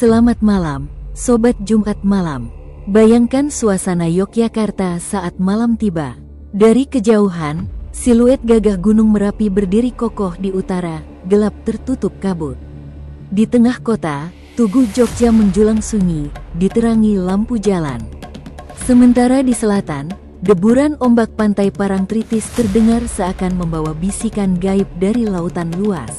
Selamat malam, Sobat Jumat Malam. Bayangkan suasana Yogyakarta saat malam tiba. Dari kejauhan, siluet gagah Gunung Merapi berdiri kokoh di utara, gelap tertutup kabut. Di tengah kota, Tugu Jogja menjulang sunyi, diterangi lampu jalan. Sementara di selatan, deburan ombak pantai Parangtritis terdengar seakan membawa bisikan gaib dari lautan luas.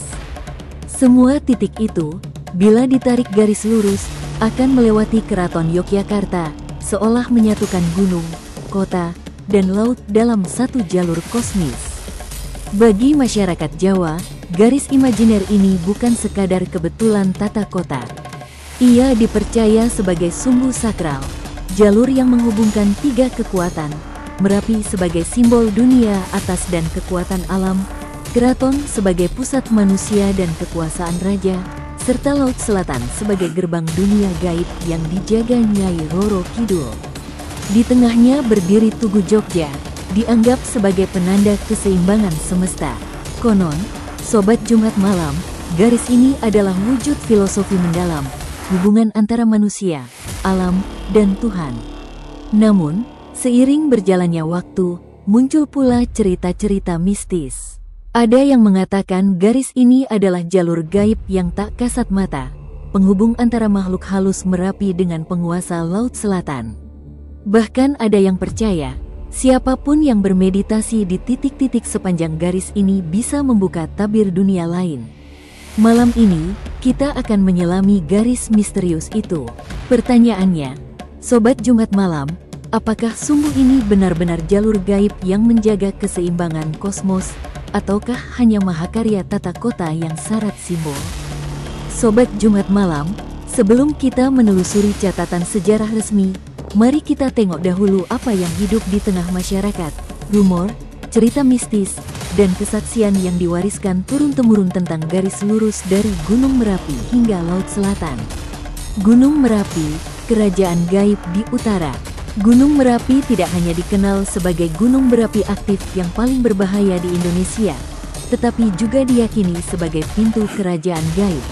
Semua titik itu, bila ditarik garis lurus, akan melewati Keraton Yogyakarta, seolah menyatukan gunung, kota, dan laut dalam satu jalur kosmis. Bagi masyarakat Jawa, garis imajiner ini bukan sekadar kebetulan tata kota. Ia dipercaya sebagai sumbu sakral, jalur yang menghubungkan tiga kekuatan, Merapi sebagai simbol dunia atas dan kekuatan alam, Keraton sebagai pusat manusia dan kekuasaan raja, serta Laut Selatan sebagai gerbang dunia gaib yang dijaga Nyai Roro Kidul. Di tengahnya berdiri Tugu Jogja, dianggap sebagai penanda keseimbangan semesta. Konon, Sobat Jumat Malam, garis ini adalah wujud filosofi mendalam, hubungan antara manusia, alam, dan Tuhan. Namun, seiring berjalannya waktu, muncul pula cerita-cerita mistis. Ada yang mengatakan garis ini adalah jalur gaib yang tak kasat mata, penghubung antara makhluk halus Merapi dengan penguasa Laut Selatan. Bahkan ada yang percaya, siapapun yang bermeditasi di titik-titik sepanjang garis ini bisa membuka tabir dunia lain. Malam ini, kita akan menyelami garis misterius itu. Pertanyaannya, Sobat Jumat Malam, apakah sungguh ini benar-benar jalur gaib yang menjaga keseimbangan kosmos, ataukah hanya mahakarya tata kota yang syarat simbol? Sobat Jumat Malam, sebelum kita menelusuri catatan sejarah resmi, mari kita tengok dahulu apa yang hidup di tengah masyarakat, rumor, cerita mistis, dan kesaksian yang diwariskan turun-temurun tentang garis lurus dari Gunung Merapi hingga Laut Selatan. Gunung Merapi, kerajaan gaib di utara. Gunung Merapi tidak hanya dikenal sebagai gunung berapi aktif yang paling berbahaya di Indonesia, tetapi juga diyakini sebagai pintu kerajaan gaib.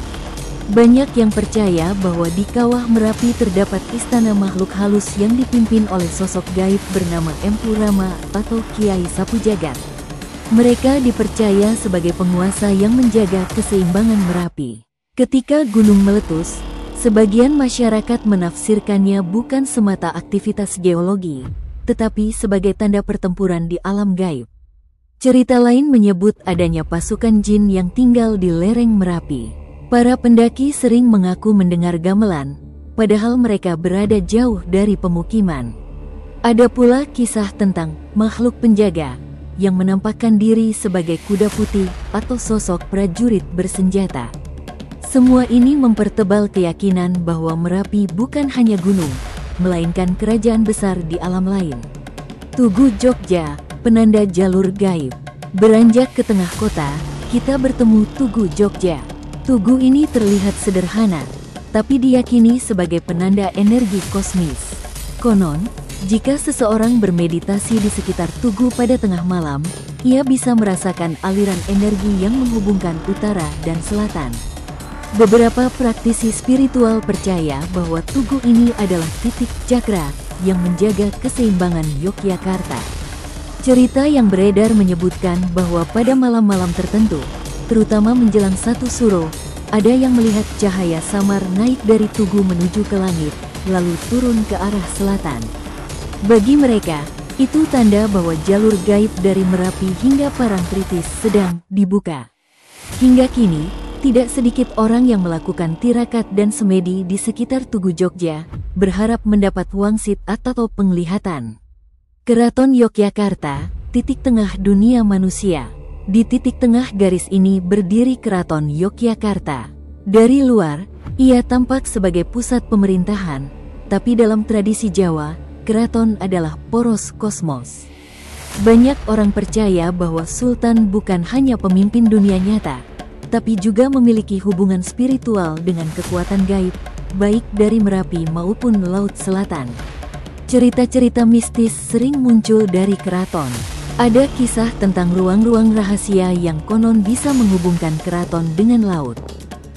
Banyak yang percaya bahwa di kawah Merapi terdapat istana makhluk halus yang dipimpin oleh sosok gaib bernama Empu Rama atau Kiai Sapu Jagat. Mereka dipercaya sebagai penguasa yang menjaga keseimbangan Merapi. Ketika gunung meletus, sebagian masyarakat menafsirkannya bukan semata aktivitas geologi, tetapi sebagai tanda pertempuran di alam gaib. Cerita lain menyebut adanya pasukan jin yang tinggal di lereng Merapi. Para pendaki sering mengaku mendengar gamelan, padahal mereka berada jauh dari pemukiman. Ada pula kisah tentang makhluk penjaga yang menampakkan diri sebagai kuda putih atau sosok prajurit bersenjata. Semua ini mempertebal keyakinan bahwa Merapi bukan hanya gunung, melainkan kerajaan besar di alam lain. Tugu Jogja, penanda jalur gaib. Beranjak ke tengah kota, kita bertemu Tugu Jogja. Tugu ini terlihat sederhana, tapi diyakini sebagai penanda energi kosmis. Konon, jika seseorang bermeditasi di sekitar Tugu pada tengah malam, ia bisa merasakan aliran energi yang menghubungkan utara dan selatan. Beberapa praktisi spiritual percaya bahwa tugu ini adalah titik cakra yang menjaga keseimbangan Yogyakarta. Cerita yang beredar menyebutkan bahwa pada malam-malam tertentu, terutama menjelang satu suro, ada yang melihat cahaya samar naik dari tugu menuju ke langit, lalu turun ke arah selatan. Bagi mereka, itu tanda bahwa jalur gaib dari Merapi hingga Parangtritis sedang dibuka. Hingga kini, tidak sedikit orang yang melakukan tirakat dan semedi di sekitar Tugu Jogja, berharap mendapat wangsit atau penglihatan. Keraton Yogyakarta, titik tengah dunia manusia. Di titik tengah garis ini berdiri Keraton Yogyakarta. Dari luar, ia tampak sebagai pusat pemerintahan, tapi dalam tradisi Jawa, keraton adalah poros kosmos. Banyak orang percaya bahwa Sultan bukan hanya pemimpin dunia nyata, tapi juga memiliki hubungan spiritual dengan kekuatan gaib, baik dari Merapi maupun Laut Selatan. Cerita-cerita mistis sering muncul dari keraton. Ada kisah tentang ruang-ruang rahasia yang konon bisa menghubungkan keraton dengan laut.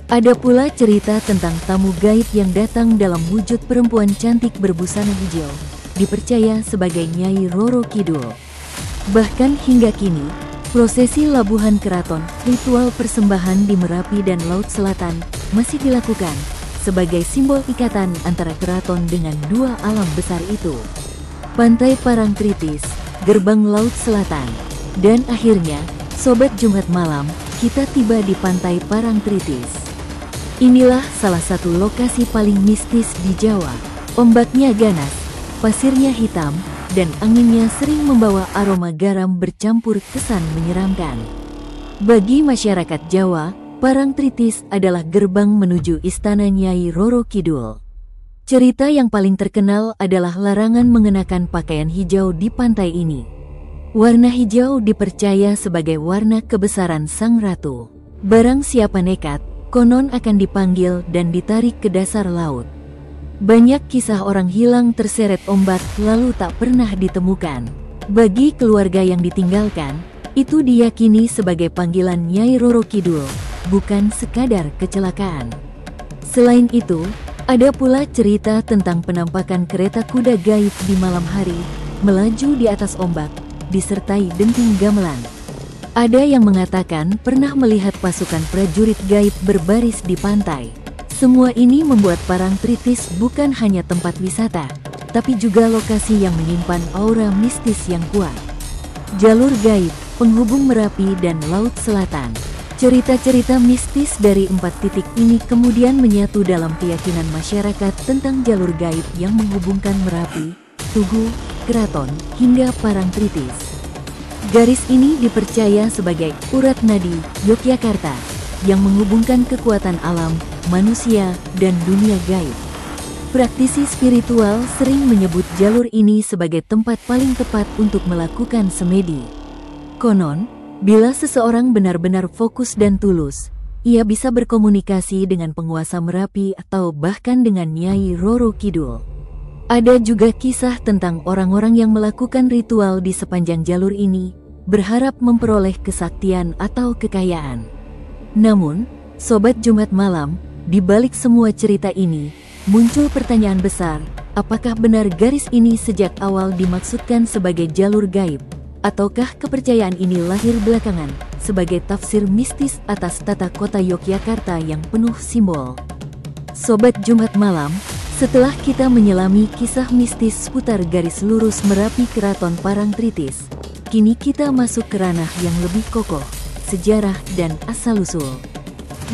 Ada pula cerita tentang tamu gaib yang datang dalam wujud perempuan cantik berbusana hijau, dipercaya sebagai Nyai Roro Kidul. Bahkan hingga kini, prosesi labuhan keraton, ritual persembahan di Merapi dan Laut Selatan masih dilakukan sebagai simbol ikatan antara keraton dengan dua alam besar itu. Pantai Parangtritis, Gerbang Laut Selatan, dan akhirnya, Sobat Jumat Malam, kita tiba di Pantai Parangtritis. Inilah salah satu lokasi paling mistis di Jawa. Ombaknya ganas, pasirnya hitam, dan anginnya sering membawa aroma garam bercampur kesan menyeramkan. Bagi masyarakat Jawa, Parangtritis adalah gerbang menuju istana Nyai Roro Kidul. Cerita yang paling terkenal adalah larangan mengenakan pakaian hijau di pantai ini. Warna hijau dipercaya sebagai warna kebesaran sang ratu. Barang siapa nekat, konon akan dipanggil dan ditarik ke dasar laut. Banyak kisah orang hilang terseret ombak lalu tak pernah ditemukan. Bagi keluarga yang ditinggalkan, itu diyakini sebagai panggilan Nyai Roro Kidul, bukan sekadar kecelakaan. Selain itu, ada pula cerita tentang penampakan kereta kuda gaib di malam hari, melaju di atas ombak, disertai denting gamelan. Ada yang mengatakan pernah melihat pasukan prajurit gaib berbaris di pantai. Semua ini membuat Parangtritis bukan hanya tempat wisata, tapi juga lokasi yang menyimpan aura mistis yang kuat. Jalur gaib, penghubung Merapi dan Laut Selatan. Cerita-cerita mistis dari 4 titik ini kemudian menyatu dalam keyakinan masyarakat tentang jalur gaib yang menghubungkan Merapi, Tugu, Keraton, hingga Parangtritis. Garis ini dipercaya sebagai urat nadi Yogyakarta yang menghubungkan kekuatan alam, manusia, dan dunia gaib. Praktisi spiritual sering menyebut jalur ini sebagai tempat paling tepat untuk melakukan semedi. Konon, bila seseorang benar-benar fokus dan tulus, ia bisa berkomunikasi dengan penguasa Merapi atau bahkan dengan Nyai Roro Kidul. Ada juga kisah tentang orang-orang yang melakukan ritual di sepanjang jalur ini, berharap memperoleh kesaktian atau kekayaan. Namun, Sobat Jumat Malam, di balik semua cerita ini, muncul pertanyaan besar, apakah benar garis ini sejak awal dimaksudkan sebagai jalur gaib? Ataukah kepercayaan ini lahir belakangan, sebagai tafsir mistis atas tata kota Yogyakarta yang penuh simbol? Sobat Jumat Malam, setelah kita menyelami kisah mistis seputar garis lurus Merapi Keraton Parangtritis, kini kita masuk ke ranah yang lebih kokoh, sejarah dan asal-usul.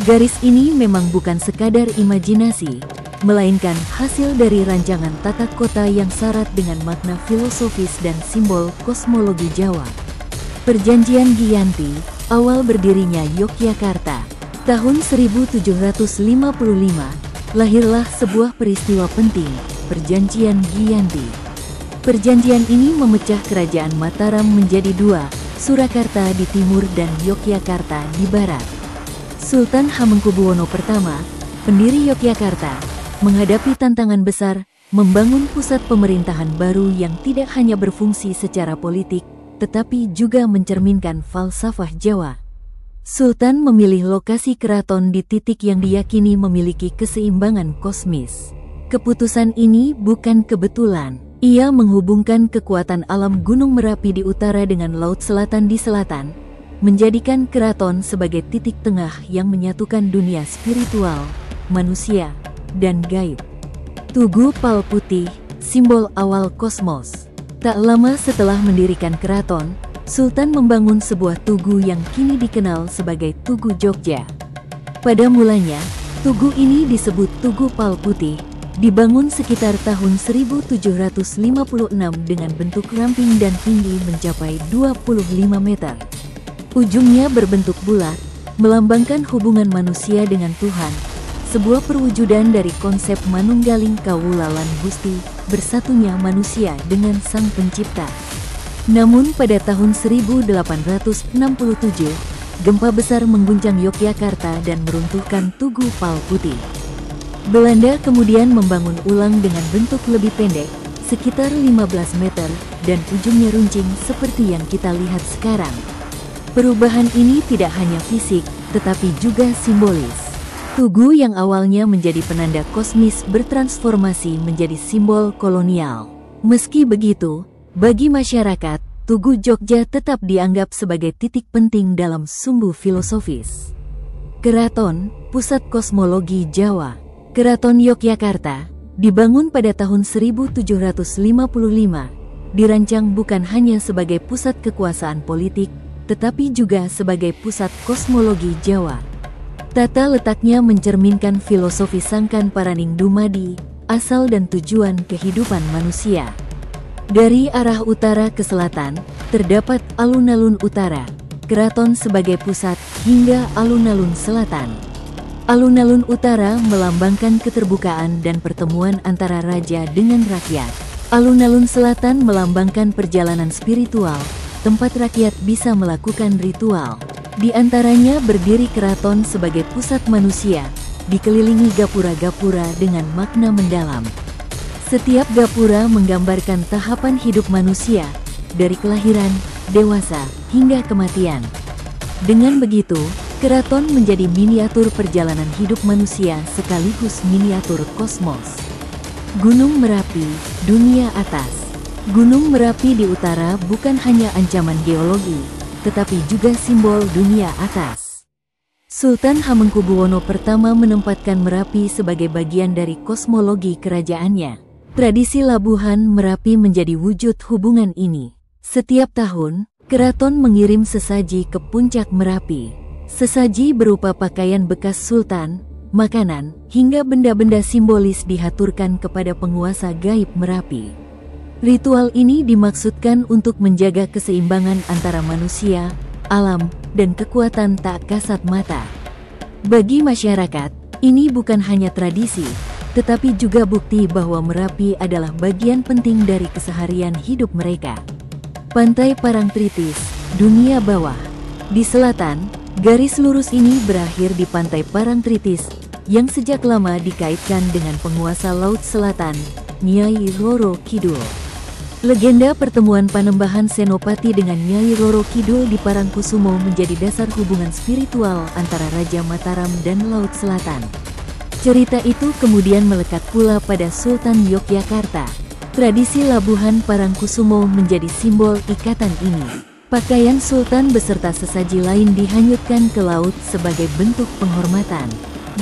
Garis ini memang bukan sekadar imajinasi, melainkan hasil dari rancangan tata kota yang syarat dengan makna filosofis dan simbol kosmologi Jawa. Perjanjian Giyanti, awal berdirinya Yogyakarta, tahun 1755, lahirlah sebuah peristiwa penting, Perjanjian Giyanti. Perjanjian ini memecah kerajaan Mataram menjadi dua, Surakarta di timur dan Yogyakarta di barat. Sultan Hamengkubuwono I, pendiri Yogyakarta, menghadapi tantangan besar, membangun pusat pemerintahan baru yang tidak hanya berfungsi secara politik, tetapi juga mencerminkan falsafah Jawa. Sultan memilih lokasi keraton di titik yang diyakini memiliki keseimbangan kosmis. Keputusan ini bukan kebetulan. Ia menghubungkan kekuatan alam Gunung Merapi di utara dengan Laut Selatan di selatan, menjadikan keraton sebagai titik tengah yang menyatukan dunia spiritual, manusia, dan gaib. Tugu Pal Putih, simbol awal kosmos. Tak lama setelah mendirikan keraton, Sultan membangun sebuah tugu yang kini dikenal sebagai Tugu Jogja. Pada mulanya, tugu ini disebut Tugu Pal Putih, dibangun sekitar tahun 1756 dengan bentuk ramping dan tinggi mencapai 25 meter. Ujungnya berbentuk bulat, melambangkan hubungan manusia dengan Tuhan, sebuah perwujudan dari konsep manunggaling kawula lan Gusti, bersatunya manusia dengan Sang Pencipta. Namun pada tahun 1867, gempa besar mengguncang Yogyakarta dan meruntuhkan Tugu Pal Putih. Belanda kemudian membangun ulang dengan bentuk lebih pendek, sekitar 15 meter, dan ujungnya runcing seperti yang kita lihat sekarang. Perubahan ini tidak hanya fisik, tetapi juga simbolis. Tugu yang awalnya menjadi penanda kosmis bertransformasi menjadi simbol kolonial. Meski begitu, bagi masyarakat, Tugu Jogja tetap dianggap sebagai titik penting dalam sumbu filosofis. Keraton, pusat kosmologi Jawa. Keraton Yogyakarta, dibangun pada tahun 1755, dirancang bukan hanya sebagai pusat kekuasaan politik, tetapi juga sebagai pusat kosmologi Jawa. Tata letaknya mencerminkan filosofi Sangkan Paraning Dumadi, asal dan tujuan kehidupan manusia. Dari arah utara ke selatan, terdapat alun-alun utara, keraton sebagai pusat, hingga alun-alun selatan. Alun-alun utara melambangkan keterbukaan dan pertemuan antara raja dengan rakyat. Alun-alun selatan melambangkan perjalanan spiritual, tempat rakyat bisa melakukan ritual. Di antaranya berdiri keraton sebagai pusat manusia, dikelilingi gapura-gapura dengan makna mendalam. Setiap gapura menggambarkan tahapan hidup manusia, dari kelahiran, dewasa, hingga kematian. Dengan begitu, keraton menjadi miniatur perjalanan hidup manusia sekaligus miniatur kosmos. Gunung Merapi, dunia atas. Gunung Merapi di utara bukan hanya ancaman geologi, tetapi juga simbol dunia atas. Sultan Hamengkubuwono I menempatkan Merapi sebagai bagian dari kosmologi kerajaannya. Tradisi labuhan Merapi menjadi wujud hubungan ini. Setiap tahun, keraton mengirim sesaji ke puncak Merapi. Sesaji berupa pakaian bekas sultan, makanan, hingga benda-benda simbolis dihaturkan kepada penguasa gaib Merapi. Ritual ini dimaksudkan untuk menjaga keseimbangan antara manusia, alam, dan kekuatan tak kasat mata. Bagi masyarakat, ini bukan hanya tradisi, tetapi juga bukti bahwa Merapi adalah bagian penting dari keseharian hidup mereka. Pantai Parangtritis, dunia bawah. Di selatan, garis lurus ini berakhir di Pantai Parangtritis, yang sejak lama dikaitkan dengan penguasa Laut Selatan, Nyai Roro Kidul. Legenda pertemuan Panembahan Senopati dengan Nyai Roro Kidul di Parangkusumo menjadi dasar hubungan spiritual antara Raja Mataram dan Laut Selatan. Cerita itu kemudian melekat pula pada Sultan Yogyakarta. Tradisi labuhan Parangkusumo menjadi simbol ikatan ini. Pakaian sultan beserta sesaji lain dihanyutkan ke laut sebagai bentuk penghormatan.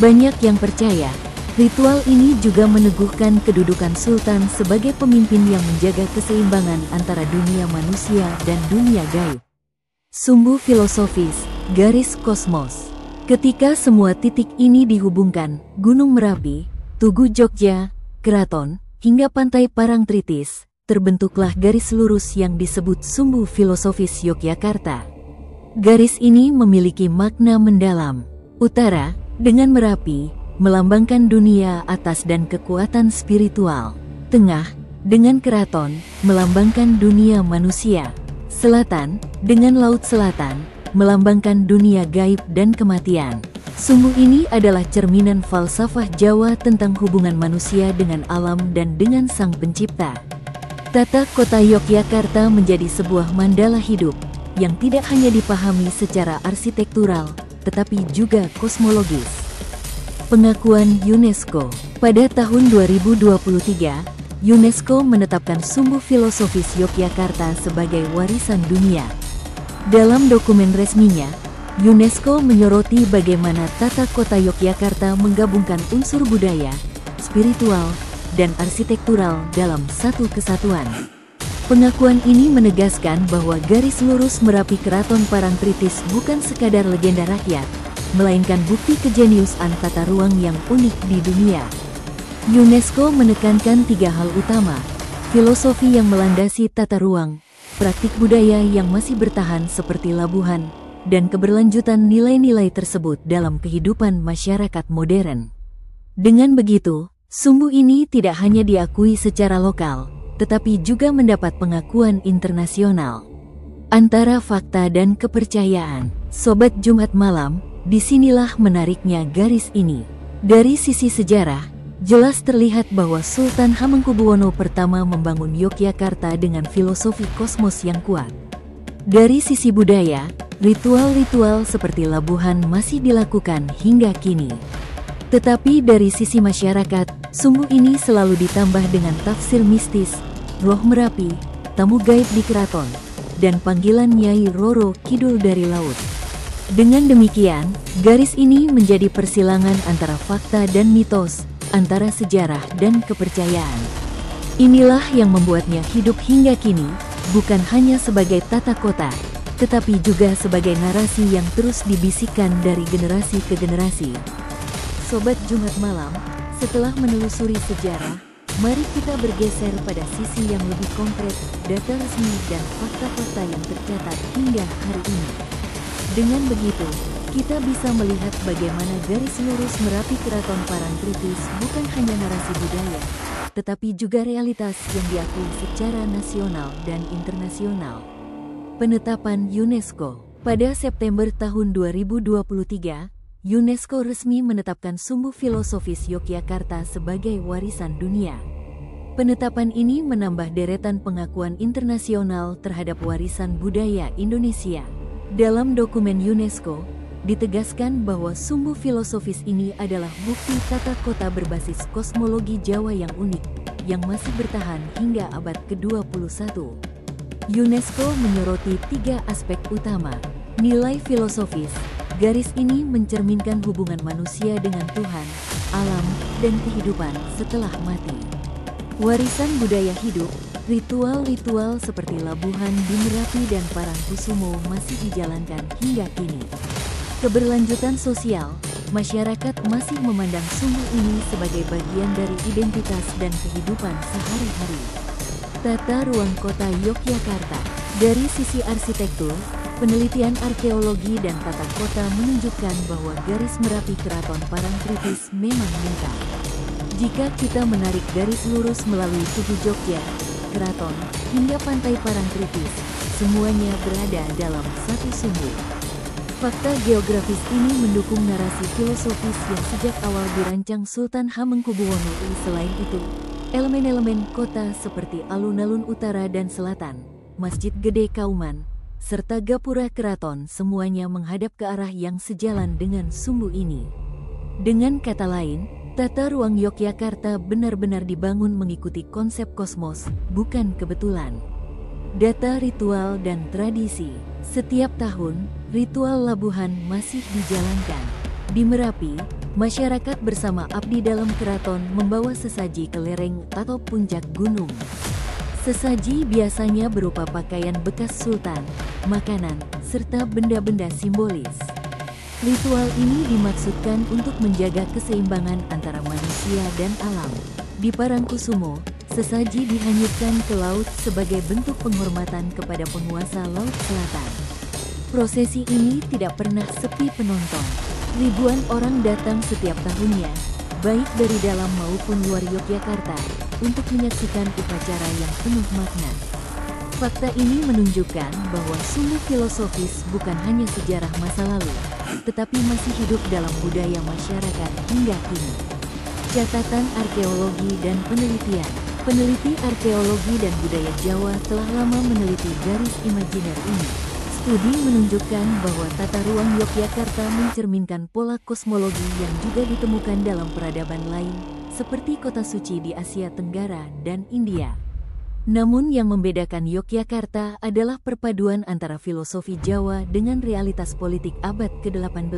Banyak yang percaya, ritual ini juga meneguhkan kedudukan sultan sebagai pemimpin yang menjaga keseimbangan antara dunia manusia dan dunia gaib. Sumbu filosofis, garis kosmos. Ketika semua titik ini dihubungkan, Gunung Merapi, Tugu Jogja, Keraton, hingga Pantai Parangtritis, terbentuklah garis lurus yang disebut sumbu filosofis Yogyakarta. Garis ini memiliki makna mendalam. Utara, dengan Merapi, melambangkan dunia atas dan kekuatan spiritual. Tengah, dengan keraton, melambangkan dunia manusia. Selatan, dengan Laut Selatan, melambangkan dunia gaib dan kematian. Sumbu ini adalah cerminan falsafah Jawa tentang hubungan manusia dengan alam dan dengan Sang Pencipta. Tata kota Yogyakarta menjadi sebuah mandala hidup, yang tidak hanya dipahami secara arsitektural, tetapi juga kosmologis. Pengakuan UNESCO. Pada tahun 2023, UNESCO menetapkan sumbu filosofis Yogyakarta sebagai warisan dunia. Dalam dokumen resminya, UNESCO menyoroti bagaimana tata kota Yogyakarta menggabungkan unsur budaya, spiritual, dan arsitektural dalam satu kesatuan. Pengakuan ini menegaskan bahwa garis lurus Merapi Keraton Parangtritis bukan sekadar legenda rakyat, melainkan bukti kejeniusan tata ruang yang unik di dunia. UNESCO menekankan 3 hal utama: filosofi yang melandasi tata ruang, praktik budaya yang masih bertahan seperti labuhan, dan keberlanjutan nilai-nilai tersebut dalam kehidupan masyarakat modern. Dengan begitu, sumbu ini tidak hanya diakui secara lokal, tetapi juga mendapat pengakuan internasional. Antara fakta dan kepercayaan, Sobat Jumat Malam, disinilah menariknya garis ini. Dari sisi sejarah, jelas terlihat bahwa Sultan Hamengkubuwono I membangun Yogyakarta dengan filosofi kosmos yang kuat. Dari sisi budaya, ritual-ritual seperti labuhan masih dilakukan hingga kini. Tetapi dari sisi masyarakat, sumbu ini selalu ditambah dengan tafsir mistis, roh Merapi, tamu gaib di keraton, dan panggilan Nyai Roro Kidul dari laut. Dengan demikian, garis ini menjadi persilangan antara fakta dan mitos, antara sejarah dan kepercayaan. Inilah yang membuatnya hidup hingga kini, bukan hanya sebagai tata kota, tetapi juga sebagai narasi yang terus dibisikkan dari generasi ke generasi. Sobat Jumat Malam, setelah menelusuri sejarah, mari kita bergeser pada sisi yang lebih konkret, data resmi dan fakta-fakta yang tercatat hingga hari ini. Dengan begitu, kita bisa melihat bagaimana garis lurus Merapi Keraton Parangtritis bukan hanya narasi budaya, tetapi juga realitas yang diakui secara nasional dan internasional. Penetapan UNESCO. Pada September tahun 2023, UNESCO resmi menetapkan sumbu filosofis Yogyakarta sebagai warisan dunia. Penetapan ini menambah deretan pengakuan internasional terhadap warisan budaya Indonesia. Dalam dokumen UNESCO, ditegaskan bahwa sumbu filosofis ini adalah bukti tata kota berbasis kosmologi Jawa yang unik, yang masih bertahan hingga abad ke-21. UNESCO menyoroti 3 aspek utama. Nilai filosofis. Garis ini mencerminkan hubungan manusia dengan Tuhan, alam, dan kehidupan setelah mati. Warisan budaya hidup. Ritual-ritual seperti labuhan di Merapi dan Parangkusumo masih dijalankan hingga kini. Keberlanjutan sosial. Masyarakat masih memandang sumbu ini sebagai bagian dari identitas dan kehidupan sehari-hari. Tata ruang kota Yogyakarta. Dari sisi arsitektur, penelitian arkeologi dan tata kota menunjukkan bahwa garis Merapi Keraton Parangtritis memang lengkap. Jika kita menarik garis lurus melalui Tugu Jogja, Keraton, hingga Pantai Parangtritis, semuanya berada dalam satu sumbu. Fakta geografis ini mendukung narasi filosofis yang sejak awal dirancang Sultan Hamengkubuwono I. Selain itu, elemen-elemen kota seperti alun-alun utara dan selatan, Masjid Gede Kauman, serta gapura keraton semuanya menghadap ke arah yang sejalan dengan sumbu ini. Dengan kata lain, tata ruang Yogyakarta benar-benar dibangun mengikuti konsep kosmos, bukan kebetulan. Data ritual dan tradisi. Setiap tahun, ritual labuhan masih dijalankan. Di Merapi, masyarakat bersama abdi dalam keraton membawa sesaji ke lereng atau puncak gunung. Sesaji biasanya berupa pakaian bekas sultan, makanan, serta benda-benda simbolis. Ritual ini dimaksudkan untuk menjaga keseimbangan antara manusia dan alam. Di Parangkusumo, sesaji dihanyutkan ke laut sebagai bentuk penghormatan kepada penguasa Laut Selatan. Prosesi ini tidak pernah sepi penonton. Ribuan orang datang setiap tahunnya, baik dari dalam maupun luar Yogyakarta, untuk menyaksikan upacara yang penuh makna. Fakta ini menunjukkan bahwa sumbu filosofis bukan hanya sejarah masa lalu, tetapi masih hidup dalam budaya masyarakat hingga kini. Catatan arkeologi dan penelitian. Peneliti arkeologi dan budaya Jawa telah lama meneliti garis imajiner ini. Studi menunjukkan bahwa tata ruang Yogyakarta mencerminkan pola kosmologi yang juga ditemukan dalam peradaban lain, seperti kota suci di Asia Tenggara dan India. Namun yang membedakan Yogyakarta adalah perpaduan antara filosofi Jawa dengan realitas politik abad ke-18.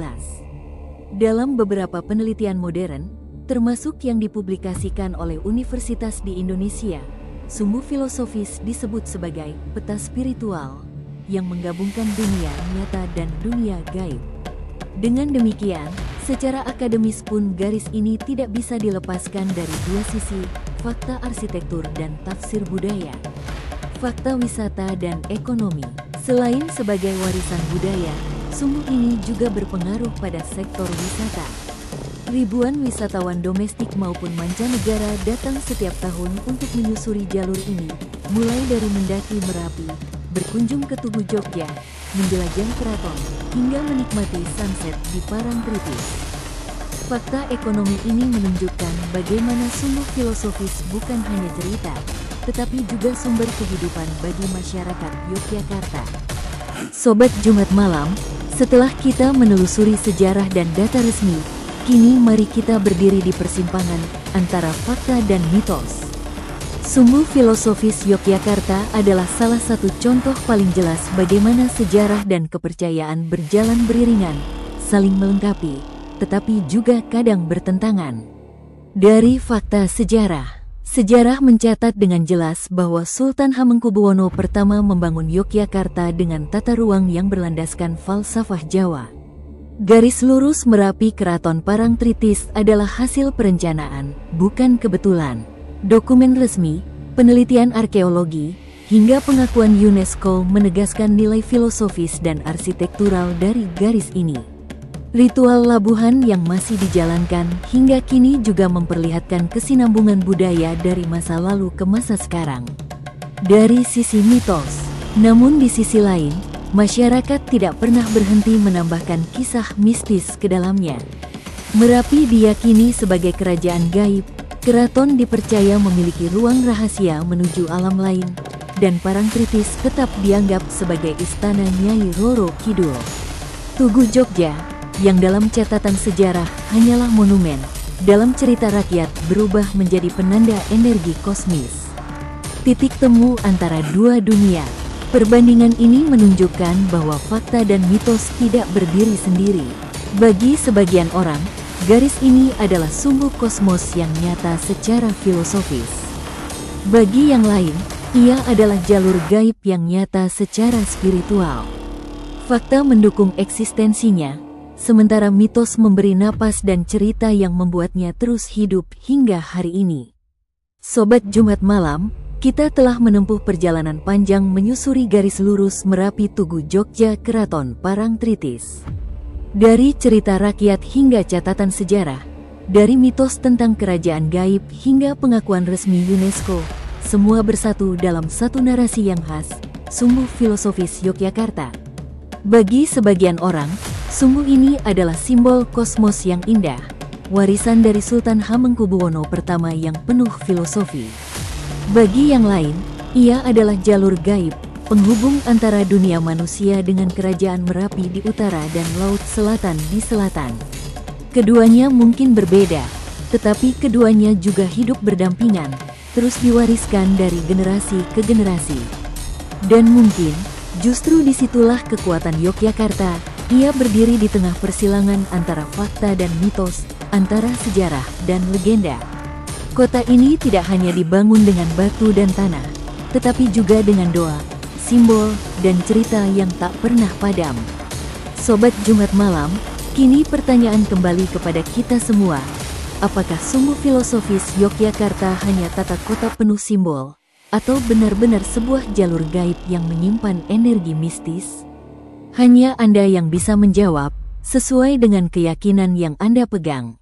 Dalam beberapa penelitian modern, termasuk yang dipublikasikan oleh Universitas di Indonesia, sumbu filosofis disebut sebagai peta spiritual, yang menggabungkan dunia nyata dan dunia gaib. Dengan demikian, secara akademis pun garis ini tidak bisa dilepaskan dari dua sisi, fakta arsitektur dan tafsir budaya, fakta wisata dan ekonomi. Selain sebagai warisan budaya, sumbu ini juga berpengaruh pada sektor wisata. Ribuan wisatawan domestik maupun mancanegara datang setiap tahun untuk menyusuri jalur ini, mulai dari mendaki Merapi, berkunjung ke Tugu Jogja, menjelajah keraton, hingga menikmati sunset di Parangtritis. Fakta ekonomi ini menunjukkan bagaimana sumbu filosofis bukan hanya cerita, tetapi juga sumber kehidupan bagi masyarakat Yogyakarta. Sobat Jumat Malam, setelah kita menelusuri sejarah dan data resmi, kini mari kita berdiri di persimpangan antara fakta dan mitos. Sumbu filosofis Yogyakarta adalah salah satu contoh paling jelas bagaimana sejarah dan kepercayaan berjalan beriringan, saling melengkapi, tetapi juga kadang bertentangan. Dari fakta sejarah, sejarah mencatat dengan jelas bahwa Sultan Hamengkubuwono I membangun Yogyakarta dengan tata ruang yang berlandaskan falsafah Jawa. Garis lurus Merapi Keraton Parangtritis adalah hasil perencanaan, bukan kebetulan. Dokumen resmi, penelitian arkeologi, hingga pengakuan UNESCO menegaskan nilai filosofis dan arsitektural dari garis ini. Ritual labuhan yang masih dijalankan hingga kini juga memperlihatkan kesinambungan budaya dari masa lalu ke masa sekarang. Dari sisi mitos, namun di sisi lain, masyarakat tidak pernah berhenti menambahkan kisah mistis ke dalamnya. Merapi diyakini sebagai kerajaan gaib, keraton dipercaya memiliki ruang rahasia menuju alam lain, dan Parangtritis tetap dianggap sebagai istana Nyai Roro Kidul. Tugu Jogja, yang dalam catatan sejarah hanyalah monumen, dalam cerita rakyat berubah menjadi penanda energi kosmis. Titik temu antara dua dunia. Perbandingan ini menunjukkan bahwa fakta dan mitos tidak berdiri sendiri. Bagi sebagian orang, garis ini adalah sumbu kosmos yang nyata secara filosofis. Bagi yang lain, ia adalah jalur gaib yang nyata secara spiritual. Fakta mendukung eksistensinya, sementara mitos memberi napas dan cerita yang membuatnya terus hidup hingga hari ini. Sobat Jumat Malam, kita telah menempuh perjalanan panjang menyusuri garis lurus Merapi Tugu Jogja Keraton Parangtritis. Dari cerita rakyat hingga catatan sejarah, dari mitos tentang kerajaan gaib hingga pengakuan resmi UNESCO, semua bersatu dalam satu narasi yang khas, sumbu filosofis Yogyakarta. Bagi sebagian orang, sumbu ini adalah simbol kosmos yang indah, warisan dari Sultan Hamengkubuwono I yang penuh filosofi. Bagi yang lain, ia adalah jalur gaib, penghubung antara dunia manusia dengan kerajaan Merapi di utara dan Laut Selatan di selatan. Keduanya mungkin berbeda, tetapi keduanya juga hidup berdampingan, terus diwariskan dari generasi ke generasi. Dan mungkin, justru disitulah kekuatan Yogyakarta, ia berdiri di tengah persilangan antara fakta dan mitos, antara sejarah dan legenda. Kota ini tidak hanya dibangun dengan batu dan tanah, tetapi juga dengan doa, simbol, dan cerita yang tak pernah padam. Sobat Jumat Malam, kini pertanyaan kembali kepada kita semua. Apakah sumbu filosofis Yogyakarta hanya tata kota penuh simbol, atau benar-benar sebuah jalur gaib yang menyimpan energi mistis? Hanya Anda yang bisa menjawab, sesuai dengan keyakinan yang Anda pegang.